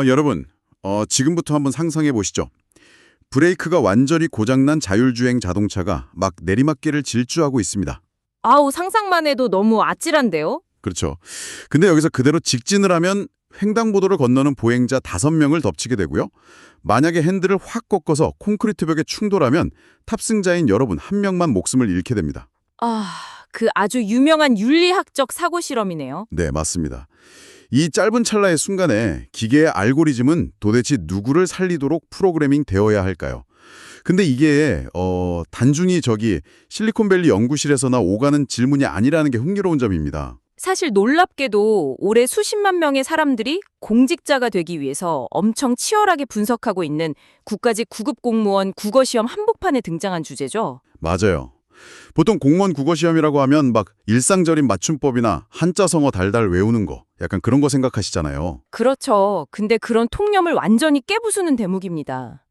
여러분, 지금부터 한번 상상해 보시죠. 브레이크가 완전히 고장난 자율주행 자동차가 막 내리막길을 질주하고 있습니다. 아우, 상상만 해도 너무 아찔한데요? 그렇죠. 근데 여기서 그대로 직진을 하면 횡단보도를 건너는 보행자 5명을 덮치게 되고요. 만약에 핸들을 확 꺾어서 콘크리트 벽에 충돌하면 탑승자인 여러분 1명만 목숨을 잃게 됩니다. 아, 그 아주 유명한 윤리학적 사고 실험이네요. 네, 맞습니다. 이 짧은 찰나의 순간에 기계의 알고리즘은 도대체 누구를 살리도록 프로그래밍 되어야 할까요? 근데 이게 단순히 실리콘밸리 연구실에서나 오가는 질문이 아니라는 게 흥미로운 점입니다. 사실 놀랍게도 올해 수십만 명의 사람들이 공직자가 되기 위해서 엄청 치열하게 분석하고 있는 국가직 구급 공무원 국어시험 한복판에 등장한 주제죠. 맞아요. 보통 공무원 국어시험이라고 하면 막 일상적인 맞춤법이나 한자성어 달달 외우는 거, 약간 그런 거 생각하시잖아요. 그렇죠. 근데 그런 통념을 완전히 깨부수는 대목입니다.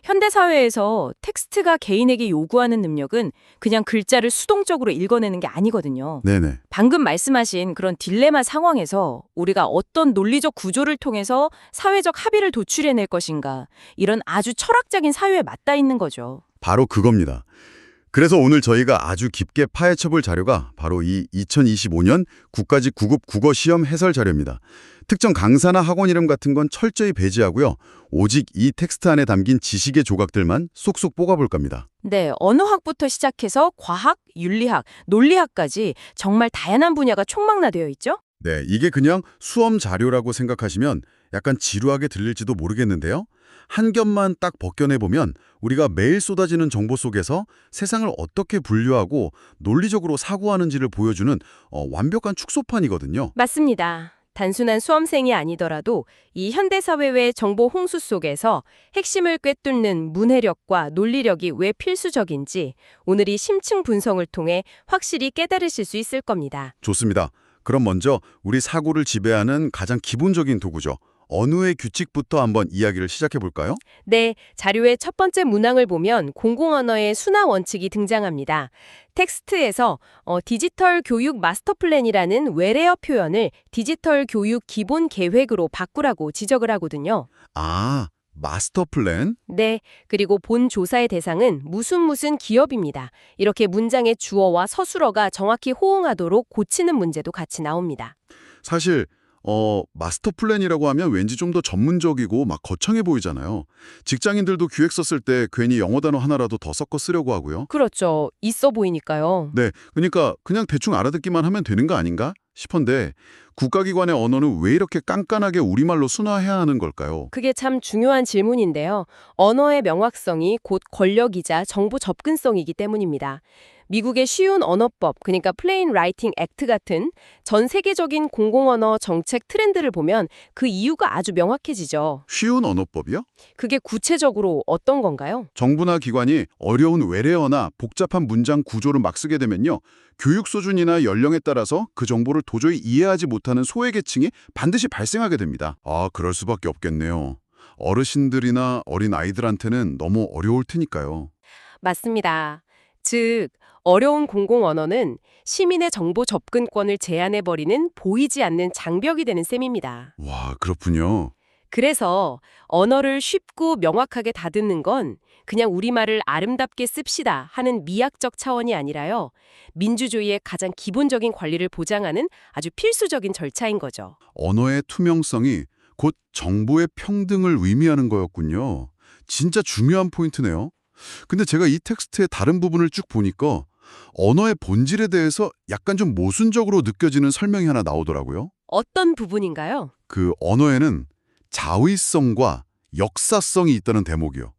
현대사회에서 텍스트가 개인에게 요구하는 능력은 그냥 글자를 수동적으로 읽어내는 게 아니거든요. 네네. 방금 말씀하신 그런 딜레마 상황에서 우리가 어떤 논리적 구조를 통해서 사회적 합의를 도출해낼 것인가, 이런 아주 철학적인 사유에 맞닿아 있는 거죠. 바로 그겁니다. 그래서 오늘 저희가 아주 깊게 파헤쳐볼 자료가 바로 이 2025년 국가직 구급 국어시험 해설 자료입니다. 특정 강사나 학원 이름 같은 건 철저히 배제하고요. 오직 이 텍스트 안에 담긴 지식의 조각들만 쏙쏙 뽑아볼 겁니다. 네, 언어학부터 시작해서 과학, 윤리학, 논리학까지 정말 다양한 분야가 총망라되어 있죠? 네, 이게 그냥 수험 자료라고 생각하시면 약간 지루하게 들릴지도 모르겠는데요. 한 겹만 딱 벗겨내보면 우리가 매일 쏟아지는 정보 속에서 세상을 어떻게 분류하고 논리적으로 사고하는지를 보여주는 완벽한 축소판이거든요. 맞습니다. 단순한 수험생이 아니더라도 이 현대사회의 정보 홍수 속에서 핵심을 꿰뚫는 문해력과 논리력이 왜 필수적인지 오늘 이 심층 분석을 통해 확실히 깨달으실 수 있을 겁니다. 좋습니다. 그럼 먼저 우리 사고를 지배하는 가장 기본적인 도구죠. 언어의 규칙부터 한번 이야기를 시작해 볼까요? 네, 자료의 첫 번째 문항을 보면 공공언어의 순화 원칙이 등장합니다. 텍스트에서 디지털 교육 마스터 플랜이라는 외래어 표현을 디지털 교육 기본 계획으로 바꾸라고 지적을 하거든요. 아, 마스터 플랜? 네, 그리고 본 조사의 대상은 무슨 기업입니다. 이렇게 문장의 주어와 서술어가 정확히 호응하도록 고치는 문제도 같이 나옵니다. 사실 마스터 플랜이라고 하면 왠지 좀 더 전문적이고 막 거창해 보이잖아요. 직장인들도 기획 썼을 때 괜히 영어 단어 하나라도 더 섞어 쓰려고 하고요. 그렇죠. 있어 보이니까요. 네, 그러니까 그냥 대충 알아듣기만 하면 되는 거 아닌가 싶은데 국가기관의 언어는 왜 이렇게 깐깐하게 우리말로 순화해야 하는 걸까요? 그게 참 중요한 질문인데요. 언어의 명확성이 곧 권력이자 정보 접근성이기 때문입니다. 미국의 쉬운 언어법, 그러니까 플레인 라이팅 액트 같은 전 세계적인 공공언어 정책 트렌드를 보면 그 이유가 아주 명확해지죠. 쉬운 언어법이요? 그게 구체적으로 어떤 건가요? 정부나 기관이 어려운 외래어나 복잡한 문장 구조를 막 쓰게 되면요. 교육 수준이나 연령에 따라서 그 정보를 도저히 이해하지 못하는 소외계층이 반드시 발생하게 됩니다. 아, 그럴 수밖에 없겠네요. 어르신들이나 어린 아이들한테는 너무 어려울 테니까요. 맞습니다. 즉, 어려운 공공언어는 시민의 정보 접근권을 제한해버리는 보이지 않는 장벽이 되는 셈입니다. 와, 그렇군요. 그래서 언어를 쉽고 명확하게 다듬는 건 그냥 우리말을 아름답게 씁시다 하는 미학적 차원이 아니라요. 민주주의의 가장 기본적인 권리를 보장하는 아주 필수적인 절차인 거죠. 언어의 투명성이 곧 정보의 평등을 의미하는 거였군요. 진짜 중요한 포인트네요. 근데 제가 이 텍스트의 다른 부분을 쭉 보니까 언어의 본질에 대해서 약간 좀 모순적으로 느껴지는 설명이 하나 나오더라고요. 어떤 부분인가요? 그 언어에는 자의성과 역사성이 있다는 대목이요.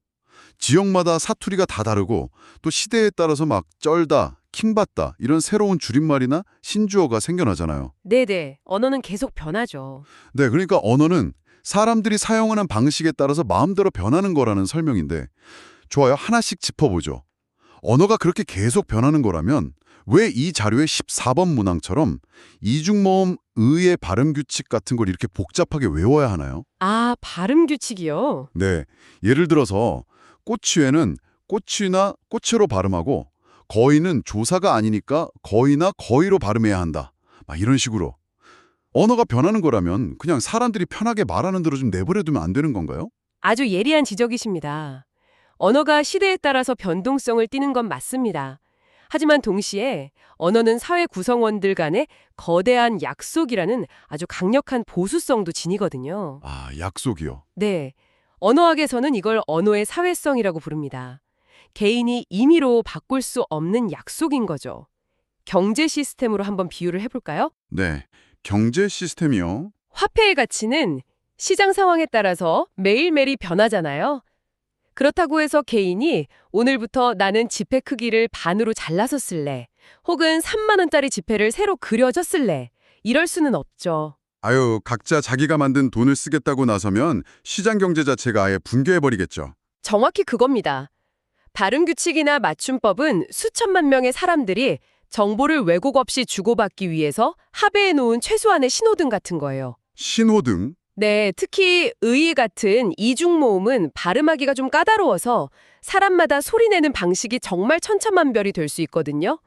지역마다 사투리가 다 다르고 또 시대에 따라서 막 쩔다, 킹받다 이런 새로운 줄임말이나 신주어가 생겨나잖아요. 네네. 언어는 계속 변하죠. 네, 그러니까 언어는 사람들이 사용하는 방식에 따라서 마음대로 변하는 거라는 설명인데 좋아요. 하나씩 짚어보죠. 언어가 그렇게 계속 변하는 거라면 왜 이 자료의 14번 문항처럼 이중모음 의의 발음 규칙 같은 걸 이렇게 복잡하게 외워야 하나요? 아, 발음 규칙이요? 네, 예를 들어서 꼬치회는 꼬치나 꼬치로 발음하고 거의는 조사가 아니니까 거의나 거의로 발음해야 한다. 막 이런 식으로. 언어가 변하는 거라면 그냥 사람들이 편하게 말하는 대로 좀 내버려두면 안 되는 건가요? 아주 예리한 지적이십니다. 언어가 시대에 따라서 변동성을 띠는 건 맞습니다. 하지만 동시에 언어는 사회 구성원들 간의 거대한 약속이라는 아주 강력한 보수성도 지니거든요. 아, 약속이요. 네. 언어학에서는 이걸 언어의 사회성이라고 부릅니다. 개인이 임의로 바꿀 수 없는 약속인 거죠. 경제 시스템으로 한번 비유를 해볼까요? 네. 경제 시스템이요. 화폐의 가치는 시장 상황에 따라서 매일매일이 변하잖아요. 그렇다고 해서 개인이 오늘부터 나는 지폐 크기를 반으로 잘라서 쓸래, 혹은 3만 원짜리 지폐를 새로 그려져 쓸래, 이럴 수는 없죠. 아유, 각자 자기가 만든 돈을 쓰겠다고 나서면 시장 경제 자체가 아예 붕괴해버리겠죠. 정확히 그겁니다. 발음 규칙이나 맞춤법은 수천만 명의 사람들이 정보를 왜곡 없이 주고받기 위해서 합의해 놓은 최소한의 신호등 같은 거예요. 신호등? 네, 특히 의 같은 이중 모음은 발음하기가 좀 까다로워서 사람마다 소리내는 방식이 정말 천차만별이 될 수 있거든요.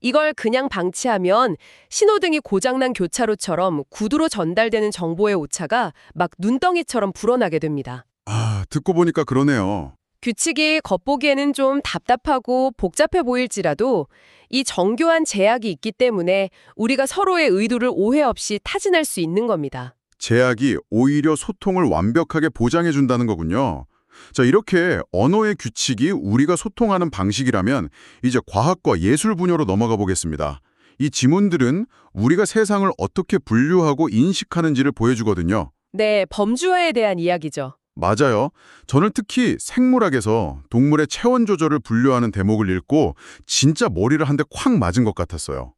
이걸 그냥 방치하면 신호등이 고장난 교차로처럼 구두로 전달되는 정보의 오차가 막 눈덩이처럼 불어나게 됩니다. 아, 듣고 보니까 그러네요. 규칙이 겉보기에는 좀 답답하고 복잡해 보일지라도 이 정교한 제약이 있기 때문에 우리가 서로의 의도를 오해 없이 타진할 수 있는 겁니다. 제약이 오히려 소통을 완벽하게 보장해 준다는 거군요. 자, 이렇게 언어의 규칙이 우리가 소통하는 방식이라면 이제 과학과 예술 분야로 넘어가 보겠습니다. 이 지문들은 우리가 세상을 어떻게 분류하고 인식하는지를 보여주거든요. 네, 범주화에 대한 이야기죠. 맞아요. 저는 특히 생물학에서 동물의 체온 조절을 분류하는 대목을 읽고 진짜 머리를 한 대 콱 맞은 것 같았어요.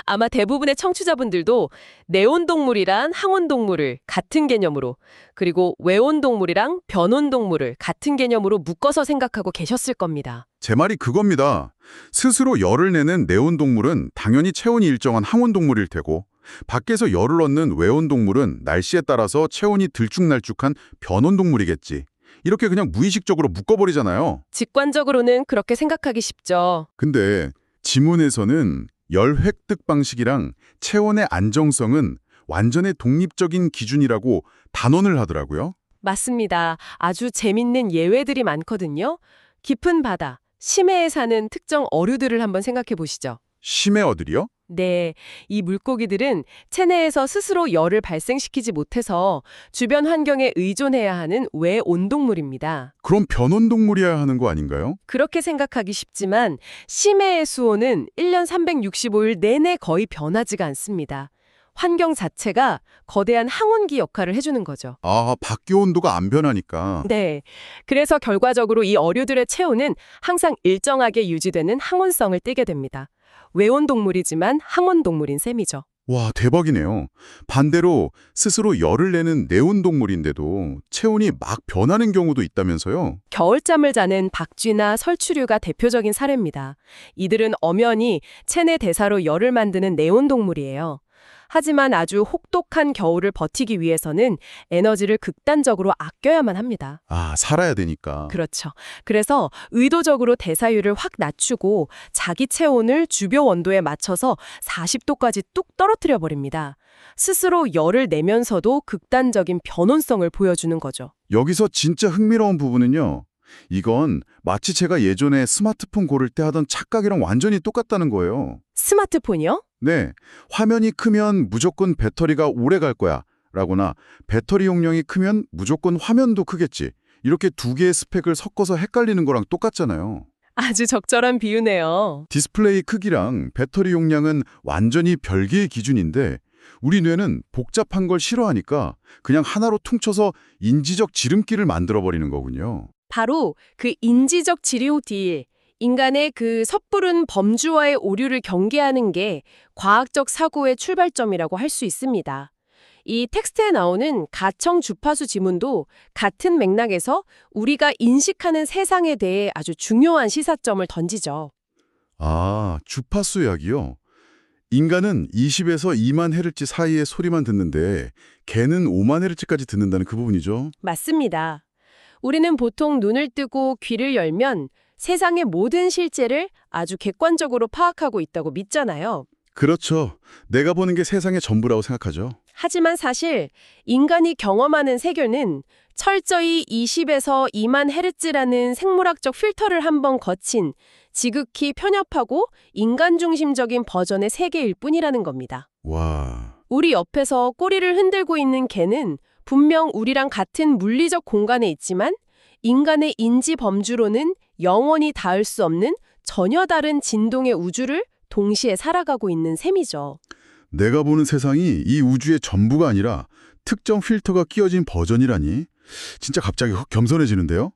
아마 대부분의 청취자분들도 내온동물이란 항온동물을 같은 개념으로, 그리고 외온동물이랑 변온동물을 같은 개념으로 묶어서 생각하고 계셨을 겁니다. 제 말이 그겁니다. 스스로 열을 내는 내온동물은 당연히 체온이 일정한 항온동물일 테고 밖에서 열을 얻는 외온동물은 날씨에 따라서 체온이 들쭉날쭉한 변온동물이겠지. 이렇게 그냥 무의식적으로 묶어버리잖아요. 직관적으로는 그렇게 생각하기 쉽죠. 근데 지문에서는 열 획득 방식이랑 체온의 안정성은 완전히 독립적인 기준이라고 단언을 하더라고요. 맞습니다. 아주 재밌는 예외들이 많거든요. 깊은 바다, 심해에 사는 특정 어류들을 한번 생각해 보시죠. 심해어들이요? 네, 이 물고기들은 체내에서 스스로 열을 발생시키지 못해서 주변 환경에 의존해야 하는 외온동물입니다. 그럼 변온동물이어야 하는 거 아닌가요? 그렇게 생각하기 쉽지만 심해의 수온은 1년 365일 내내 거의 변하지가 않습니다. 환경 자체가 거대한 항온기 역할을 해주는 거죠. 아, 밖의 온도가 안 변하니까. 네, 그래서 결과적으로 이 어류들의 체온은 항상 일정하게 유지되는 항온성을 띠게 됩니다. 외온동물이지만 항온동물인 셈이죠. 와, 대박이네요. 반대로 스스로 열을 내는 내온동물인데도 체온이 막 변하는 경우도 있다면서요? 겨울잠을 자는 박쥐나 설추류가 대표적인 사례입니다. 이들은 엄연히 체내 대사로 열을 만드는 내온동물이에요. 하지만 아주 혹독한 겨울을 버티기 위해서는 에너지를 극단적으로 아껴야만 합니다. 아, 살아야 되니까. 그렇죠. 그래서 의도적으로 대사율을 확 낮추고 자기 체온을 주변 온도에 맞춰서 40도까지 뚝 떨어뜨려 버립니다. 스스로 열을 내면서도 극단적인 변온성을 보여주는 거죠. 여기서 진짜 흥미로운 부분은요. 이건 마치 제가 예전에 스마트폰 고를 때 하던 착각이랑 완전히 똑같다는 거예요. 스마트폰이요? 네, 화면이 크면 무조건 배터리가 오래 갈 거야 라거나 배터리 용량이 크면 무조건 화면도 크겠지. 이렇게 두 개의 스펙을 섞어서 헷갈리는 거랑 똑같잖아요. 아주 적절한 비유네요. 디스플레이 크기랑 배터리 용량은 완전히 별개의 기준인데 우리 뇌는 복잡한 걸 싫어하니까 그냥 하나로 퉁쳐서 인지적 지름길을 만들어버리는 거군요. 바로 그 인지적 지리오딜, 인간의 그 섣부른 범주와의 오류를 경계하는 게 과학적 사고의 출발점이라고 할 수 있습니다. 이 텍스트에 나오는 가청 주파수 지문도 같은 맥락에서 우리가 인식하는 세상에 대해 아주 중요한 시사점을 던지죠. 아, 주파수 약이요? 인간은 20에서 2만 헤르츠 사이의 소리만 듣는데 개는 5만 헤르츠까지 듣는다는 그 부분이죠. 맞습니다. 우리는 보통 눈을 뜨고 귀를 열면 세상의 모든 실제를 아주 객관적으로 파악하고 있다고 믿잖아요. 그렇죠. 내가 보는 게 세상의 전부라고 생각하죠. 하지만 사실 인간이 경험하는 세계는 철저히 20에서 2만 헤르츠라는 생물학적 필터를 한번 거친 지극히 편협하고 인간 중심적인 버전의 세계일 뿐이라는 겁니다. 와, 우리 옆에서 꼬리를 흔들고 있는 개는 분명 우리랑 같은 물리적 공간에 있지만 인간의 인지 범주로는 영원히 닿을 수 없는 전혀 다른 진동의 우주를 동시에 살아가고 있는 셈이죠. 내가 보는 세상이 이 우주의 전부가 아니라 특정 필터가 끼워진 버전이라니 진짜 갑자기 겸손해지는데요.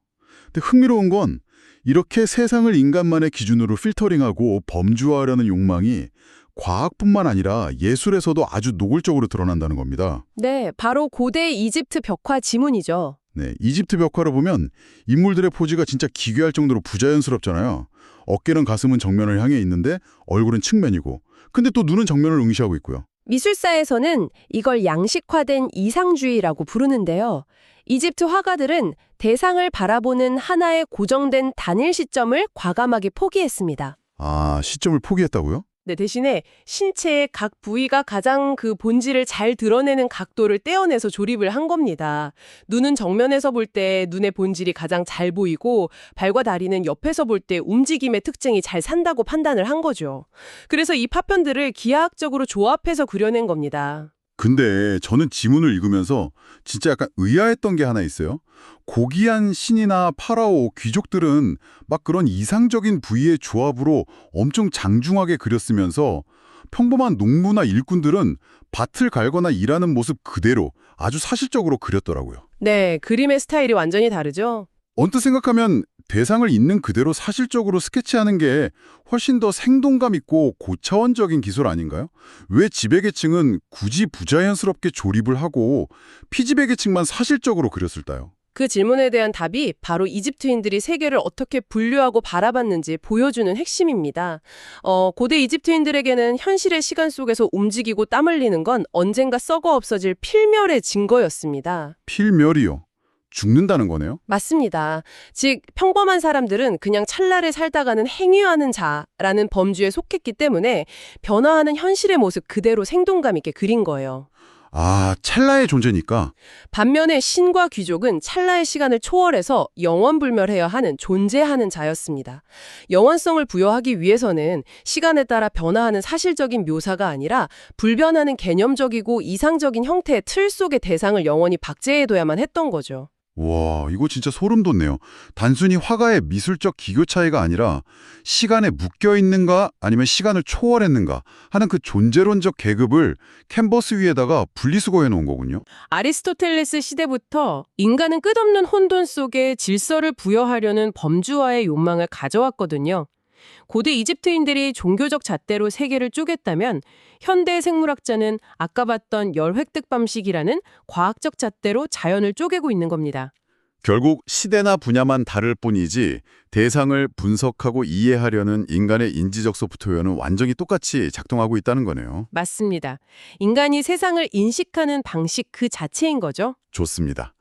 근데 흥미로운 건 이렇게 세상을 인간만의 기준으로 필터링하고 범주화하려는 욕망이 과학뿐만 아니라 예술에서도 아주 노골적으로 드러난다는 겁니다. 네, 바로 고대 이집트 벽화 지문이죠. 네, 이집트 벽화를 보면 인물들의 포즈가 진짜 기괴할 정도로 부자연스럽잖아요. 어깨는 가슴은 정면을 향해 있는데 얼굴은 측면이고 근데 또 눈은 정면을 응시하고 있고요. 미술사에서는 이걸 양식화된 이상주의라고 부르는데요. 이집트 화가들은 대상을 바라보는 하나의 고정된 단일 시점을 과감하게 포기했습니다. 아, 시점을 포기했다고요? 네, 대신에 신체의 각 부위가 가장 그 본질을 잘 드러내는 각도를 떼어내서 조립을 한 겁니다. 눈은 정면에서 볼 때 눈의 본질이 가장 잘 보이고 발과 다리는 옆에서 볼 때 움직임의 특징이 잘 산다고 판단을 한 거죠. 그래서 이 파편들을 기하학적으로 조합해서 그려낸 겁니다. 근데 저는 지문을 읽으면서 진짜 약간 의아했던 게 하나 있어요. 고귀한 신이나 파라오, 귀족들은 막 그런 이상적인 부위의 조합으로 엄청 장중하게 그렸으면서 평범한 농부나 일꾼들은 밭을 갈거나 일하는 모습 그대로 아주 사실적으로 그렸더라고요. 네, 그림의 스타일이 완전히 다르죠? 언뜻 생각하면 대상을 있는 그대로 사실적으로 스케치하는 게 훨씬 더 생동감 있고 고차원적인 기술 아닌가요? 왜 지배계층은 굳이 부자연스럽게 조립을 하고 피지배계층만 사실적으로 그렸을까요? 그 질문에 대한 답이 바로 이집트인들이 세계를 어떻게 분류하고 바라봤는지 보여주는 핵심입니다. 고대 이집트인들에게는 현실의 시간 속에서 움직이고 땀 흘리는 건 언젠가 썩어 없어질 필멸의 증거였습니다. 필멸이요. 죽는다는 거네요? 맞습니다. 즉 평범한 사람들은 그냥 찰나를 살다가는 행위하는 자라는 범주에 속했기 때문에 변화하는 현실의 모습 그대로 생동감 있게 그린 거예요. 아, 찰나의 존재니까. 반면에 신과 귀족은 찰나의 시간을 초월해서 영원불멸해야 하는 존재하는 자였습니다. 영원성을 부여하기 위해서는 시간에 따라 변화하는 사실적인 묘사가 아니라 불변하는 개념적이고 이상적인 형태의 틀 속의 대상을 영원히 박제해둬야만 했던 거죠. 와, 이거 진짜 소름 돋네요. 단순히 화가의 미술적 기교 차이가 아니라 시간에 묶여 있는가 아니면 시간을 초월했는가 하는 그 존재론적 계급을 캔버스 위에다가 분리수거해 놓은 거군요. 아리스토텔레스 시대부터 인간은 끝없는 혼돈 속에 질서를 부여하려는 범주화의 욕망을 가져왔거든요. 고대 이집트인들이 종교적 잣대로 세계를 쪼갰다면 현대 생물학자는 아까 봤던 열획득 방식이라는 과학적 잣대로 자연을 쪼개고 있는 겁니다. 결국 시대나 분야만 다를 뿐이지 대상을 분석하고 이해하려는 인간의 인지적 소프트웨어는 완전히 똑같이 작동하고 있다는 거네요. 맞습니다. 인간이 세상을 인식하는 방식 그 자체인 거죠. 좋습니다.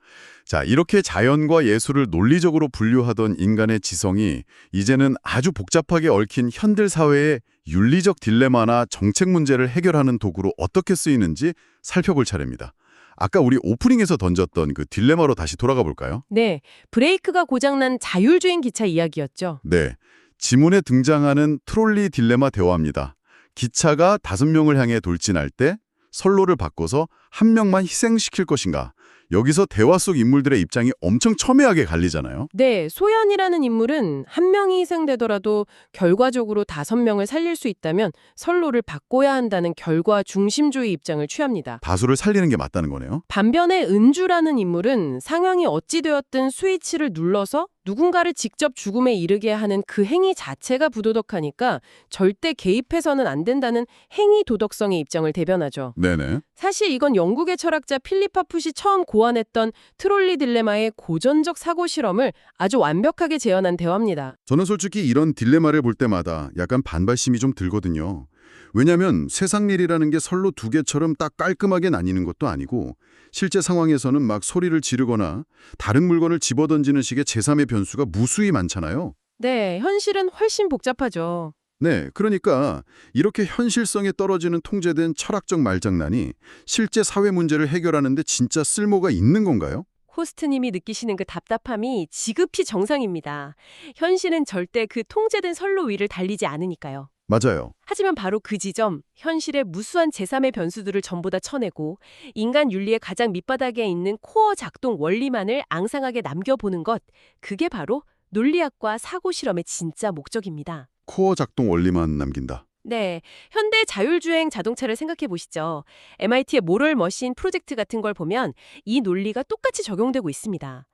자, 이렇게 자연과 예술을 논리적으로 분류하던 인간의 지성이 이제는 아주 복잡하게 얽힌 현대 사회의 윤리적 딜레마나 정책 문제를 해결하는 도구로 어떻게 쓰이는지 살펴볼 차례입니다. 아까 우리 오프닝에서 던졌던 그 딜레마로 다시 돌아가 볼까요? 네, 브레이크가 고장난 자율주행 기차 이야기였죠. 네, 지문에 등장하는 트롤리 딜레마 대화입니다. 기차가 5명을 향해 돌진할 때 선로를 바꿔서 1명만 희생시킬 것인가? 여기서 대화 속 인물들의 입장이 엄청 첨예하게 갈리잖아요. 네, 소연이라는 인물은 한 명이 희생되더라도 결과적으로 5명을 살릴 수 있다면 선로를 바꿔야 한다는 결과 중심주의 입장을 취합니다. 다수를 살리는 게 맞다는 거네요. 반면에 은주라는 인물은 상황이 어찌되었든 스위치를 눌러서 누군가를 직접 죽음에 이르게 하는 그 행위 자체가 부도덕하니까 절대 개입해서는 안 된다는 행위 도덕성의 입장을 대변하죠. 네네. 사실 이건 영국의 철학자 필리파 풋이 처음 고안했던 트롤리 딜레마의 고전적 사고 실험을 아주 완벽하게 재현한 대화입니다. 저는 솔직히 이런 딜레마를 볼 때마다 약간 반발심이 좀 들거든요. 왜냐하면 세상 일이라는 게 선로 2개처럼 딱 깔끔하게 나뉘는 것도 아니고 실제 상황에서는 막 소리를 지르거나 다른 물건을 집어던지는 식의 제3의 변수가 무수히 많잖아요. 네, 현실은 훨씬 복잡하죠. 네, 그러니까 이렇게 현실성에 떨어지는 통제된 철학적 말장난이 실제 사회 문제를 해결하는 데 진짜 쓸모가 있는 건가요? 호스트님이 느끼시는 그 답답함이 지극히 정상입니다. 현실은 절대 그 통제된 선로 위를 달리지 않으니까요. 맞아요. 하지만 바로 그 지점, 현실의 무수한 제3의 변수들을 전부 다 쳐내고 인간 윤리의 가장 밑바닥에 있는 코어 작동 원리만을 앙상하게 남겨보는 것, 그게 바로 논리학과 사고 실험의 진짜 목적입니다. 코어 작동 원리만 남긴다. 네, 현대 자율주행 자동차를 생각해 보시죠. MIT의 모럴 머신 프로젝트 같은 걸 보면 이 논리가 똑같이 적용되고 있습니다.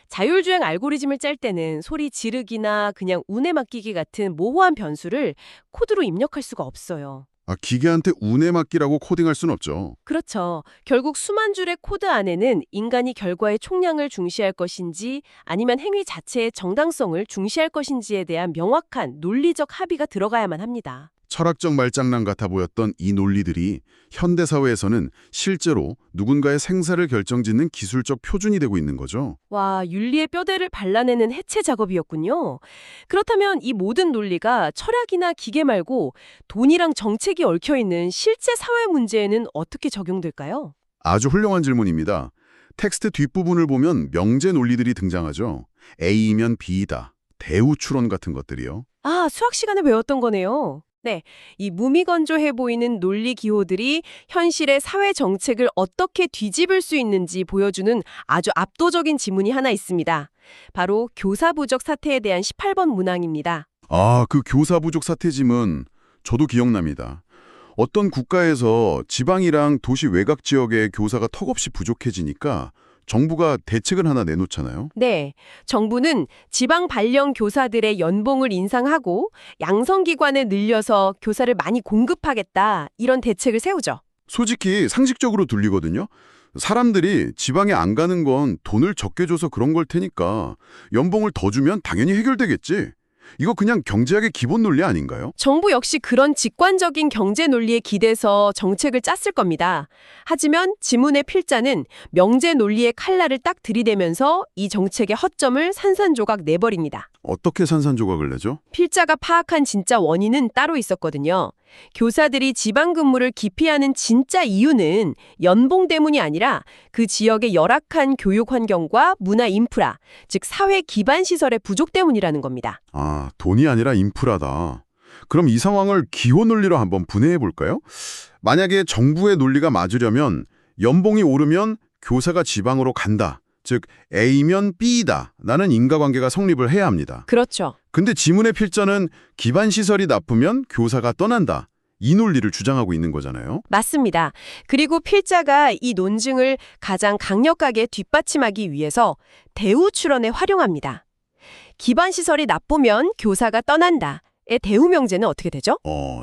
자율주행 알고리즘을 짤 때는 소리 지르기나 그냥 운에 맡기기 같은 모호한 변수를 코드로 입력할 수가 없어요. 기계한테 운에 맡기라고 코딩할 순 없죠. 그렇죠. 결국 수만 줄의 코드 안에는 인간이 결과의 총량을 중시할 것인지 아니면 행위 자체의 정당성을 중시할 것인지에 대한 명확한 논리적 합의가 들어가야만 합니다. 철학적 말장난 같아 보였던 이 논리들이 현대사회에서는 실제로 누군가의 생사를 결정짓는 기술적 표준이 되고 있는 거죠. 와, 윤리의 뼈대를 발라내는 해체 작업이었군요. 그렇다면 이 모든 논리가 철학이나 기계 말고 돈이랑 정책이 얽혀있는 실제 사회 문제에는 어떻게 적용될까요? 아주 훌륭한 질문입니다. 텍스트 뒷부분을 보면 명제 논리들이 등장하죠. A이면 B이다. 대우 추론 같은 것들이요. 아, 수학 시간에 배웠던 거네요. 네, 이 무미건조해 보이는 논리 기호들이 현실의 사회 정책을 어떻게 뒤집을 수 있는지 보여주는 아주 압도적인 지문이 하나 있습니다. 바로 교사 부족 사태에 대한 18번 문항입니다. 그 교사 부족 사태짐은 저도 기억납니다. 어떤 국가에서 지방이랑 도시 외곽 지역의 교사가 턱없이 부족해지니까 정부가 대책을 하나 내놓잖아요. 네, 정부는 지방 발령 교사들의 연봉을 인상하고 양성기관을 늘려서 교사를 많이 공급하겠다, 이런 대책을 세우죠. 솔직히 상식적으로 들리거든요. 사람들이 지방에 안 가는 건 돈을 적게 줘서 그런 걸 테니까 연봉을 더 주면 당연히 해결되겠지. 이거 그냥 경제학의 기본 논리 아닌가요? 정부 역시 그런 직관적인 경제 논리에 기대서 정책을 짰을 겁니다. 하지만 지문의 필자는 명제 논리의 칼날을 딱 들이대면서 이 정책의 허점을 산산조각 내버립니다. 어떻게 산산조각을 내죠? 필자가 파악한 진짜 원인은 따로 있었거든요. 교사들이 지방 근무를 기피하는 진짜 이유는 연봉 때문이 아니라 그 지역의 열악한 교육 환경과 문화 인프라, 즉 사회 기반 시설의 부족 때문이라는 겁니다. 돈이 아니라 인프라다. 그럼 이 상황을 기호 논리로 한번 분해해 볼까요? 만약에 정부의 논리가 맞으려면 연봉이 오르면 교사가 지방으로 간다. 즉 A면 B이다. 라는 인과관계가 성립을 해야 합니다. 그렇죠. 근데 지문의 필자는 기반 시설이 나쁘면 교사가 떠난다. 이 논리를 주장하고 있는 거잖아요. 맞습니다. 그리고 필자가 이 논증을 가장 강력하게 뒷받침하기 위해서 대우 출원에 활용합니다. 기반 시설이 나쁘면 교사가 떠난다. 의 대우 명제는 어떻게 되죠?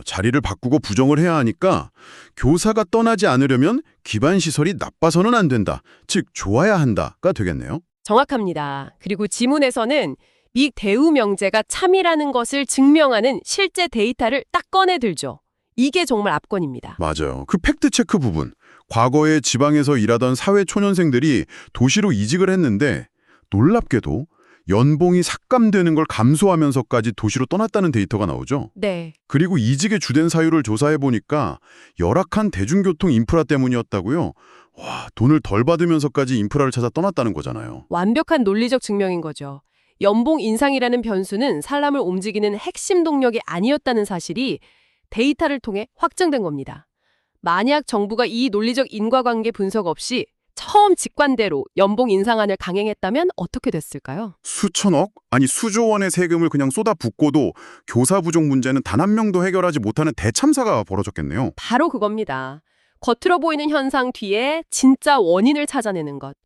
자리를 바꾸고 부정을 해야 하니까 교사가 떠나지 않으려면 기반 시설이 나빠서는 안 된다. 즉 좋아야 한다가 되겠네요. 정확합니다. 그리고 지문에서는 이 대우 명제가 참이라는 것을 증명하는 실제 데이터를 딱 꺼내들죠. 이게 정말 압권입니다. 맞아요. 그 팩트체크 부분. 과거에 지방에서 일하던 사회 초년생들이 도시로 이직을 했는데 놀랍게도 연봉이 삭감되는 걸 감수하면서까지 도시로 떠났다는 데이터가 나오죠. 네. 그리고 이직의 주된 사유를 조사해 보니까 열악한 대중교통 인프라 때문이었다고요. 와, 돈을 덜 받으면서까지 인프라를 찾아 떠났다는 거잖아요. 완벽한 논리적 증명인 거죠. 연봉 인상이라는 변수는 사람을 움직이는 핵심 동력이 아니었다는 사실이 데이터를 통해 확정된 겁니다. 만약 정부가 이 논리적 인과관계 분석 없이 처음 직관대로 연봉 인상안을 강행했다면 어떻게 됐을까요? 수천억? 아니 수조 원의 세금을 그냥 쏟아붓고도 교사 부족 문제는 단 한 명도 해결하지 못하는 대참사가 벌어졌겠네요. 바로 그겁니다. 겉으로 보이는 현상 뒤에 진짜 원인을 찾아내는 것.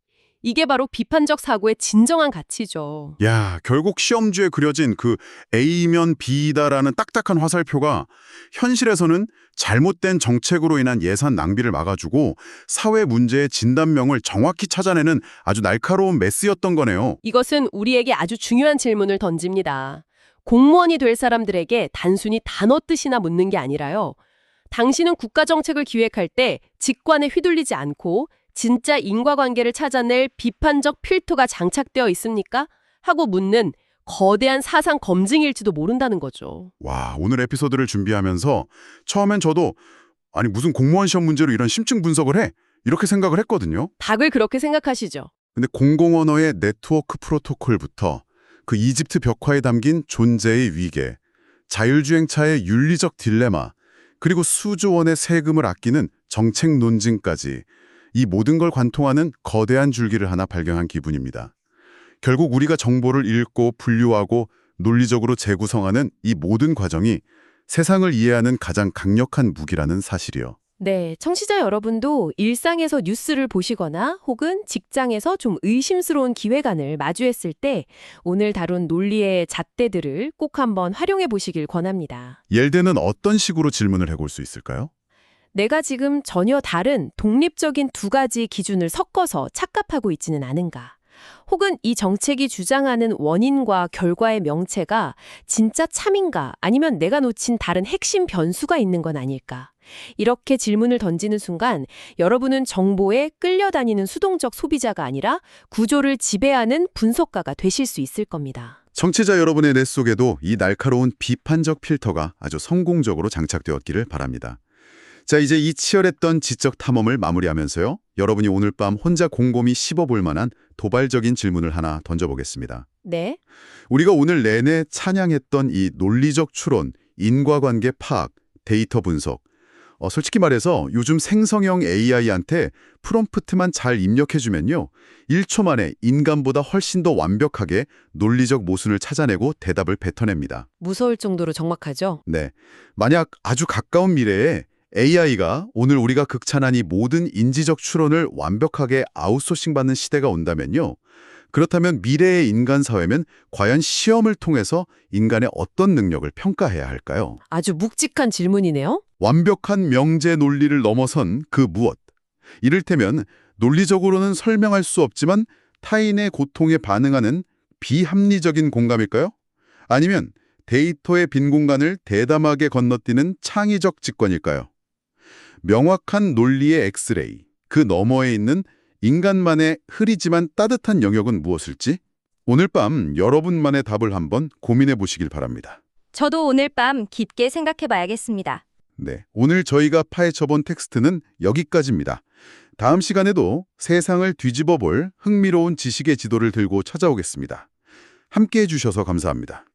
이게 바로 비판적 사고의 진정한 가치죠. 야, 결국 시험지에 그려진 그 A면 B다라는 딱딱한 화살표가 현실에서는 잘못된 정책으로 인한 예산 낭비를 막아주고 사회 문제의 진단명을 정확히 찾아내는 아주 날카로운 메스였던 거네요. 이것은 우리에게 아주 중요한 질문을 던집니다. 공무원이 될 사람들에게 단순히 단어 뜻이나 묻는 게 아니라요. 당신은 국가정책을 기획할 때 직관에 휘둘리지 않고 진짜 인과관계를 찾아낼 비판적 필터가 장착되어 있습니까? 하고 묻는 거대한 사상 검증일지도 모른다는 거죠. 와, 오늘 에피소드를 준비하면서 처음엔 저도 아니 무슨 공무원 시험 문제로 이런 심층 분석을 해? 이렇게 생각을 했거든요. 닭을 그렇게 생각하시죠? 근데 공공언어의 네트워크 프로토콜부터 그 이집트 벽화에 담긴 존재의 위계, 자율주행차의 윤리적 딜레마, 그리고 수조 원의 세금을 아끼는 정책 논증까지 이 모든 걸 관통하는 거대한 줄기를 하나 발견한 기분입니다. 결국 우리가 정보를 읽고 분류하고 논리적으로 재구성하는 이 모든 과정이 세상을 이해하는 가장 강력한 무기라는 사실이요. 네, 청취자 여러분도 일상에서 뉴스를 보시거나 혹은 직장에서 좀 의심스러운 기획안을 마주했을 때 오늘 다룬 논리의 잣대들을 꼭 한번 활용해 보시길 권합니다. 예를 들면 어떤 식으로 질문을 해볼 수 있을까요? 내가 지금 전혀 다른 독립적인 두 가지 기준을 섞어서 착각하고 있지는 않은가? 혹은 이 정책이 주장하는 원인과 결과의 명체가 진짜 참인가? 아니면 내가 놓친 다른 핵심 변수가 있는 건 아닐까? 이렇게 질문을 던지는 순간 여러분은 정보에 끌려다니는 수동적 소비자가 아니라 구조를 지배하는 분석가가 되실 수 있을 겁니다. 청취자 여러분의 뇌 속에도 이 날카로운 비판적 필터가 아주 성공적으로 장착되었기를 바랍니다. 자, 이제 이 치열했던 지적 탐험을 마무리하면서요. 여러분이 오늘 밤 혼자 곰곰이 씹어볼 만한 도발적인 질문을 하나 던져보겠습니다. 네. 우리가 오늘 내내 찬양했던 이 논리적 추론, 인과관계 파악, 데이터 분석, 솔직히 말해서 요즘 생성형 AI한테 프롬프트만 잘 입력해주면요. 1초 만에 인간보다 훨씬 더 완벽하게 논리적 모순을 찾아내고 대답을 뱉어냅니다. 무서울 정도로 정확하죠? 네, 만약 아주 가까운 미래에 AI가 오늘 우리가 극찬한 이 모든 인지적 추론을 완벽하게 아웃소싱받는 시대가 온다면요. 그렇다면 미래의 인간 사회면 과연 시험을 통해서 인간의 어떤 능력을 평가해야 할까요? 아주 묵직한 질문이네요. 완벽한 명제 논리를 넘어선 그 무엇. 이를테면 논리적으로는 설명할 수 없지만 타인의 고통에 반응하는 비합리적인 공감일까요? 아니면 데이터의 빈 공간을 대담하게 건너뛰는 창의적 직관일까요? 명확한 논리의 엑스레이, 그 너머에 있는 인간만의 흐리지만 따뜻한 영역은 무엇일지 오늘 밤 여러분만의 답을 한번 고민해 보시길 바랍니다. 저도 오늘 밤 깊게 생각해 봐야겠습니다. 네, 오늘 저희가 파헤쳐본 텍스트는 여기까지입니다. 다음 시간에도 세상을 뒤집어 볼 흥미로운 지식의 지도를 들고 찾아오겠습니다. 함께해 주셔서 감사합니다.